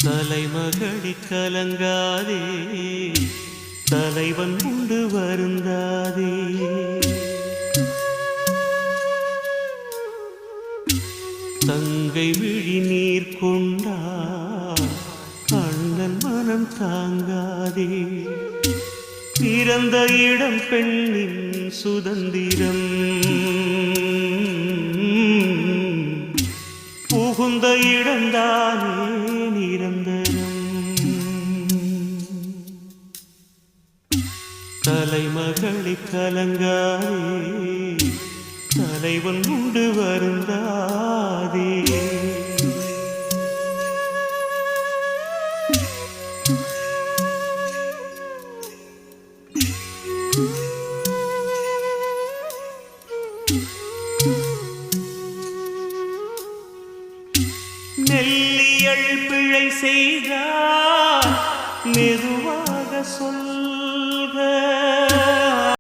தலைமகளி கலங்காதே, தலைவன் உண்டு வருந்தாதே. தங்கை விழி நீர் கொண்டா அண்ணன் மனம் தாங்காதே. பிறந்த இடம் பெண்ணின் சுதந்திரம், புகுந்த இடம்தானே நிரந்தரம். தலைமகளி கலங்காதே, தலைவன் உண்டு வருந்தாதே. நெல்லியல் பிழை செய்தார் மெது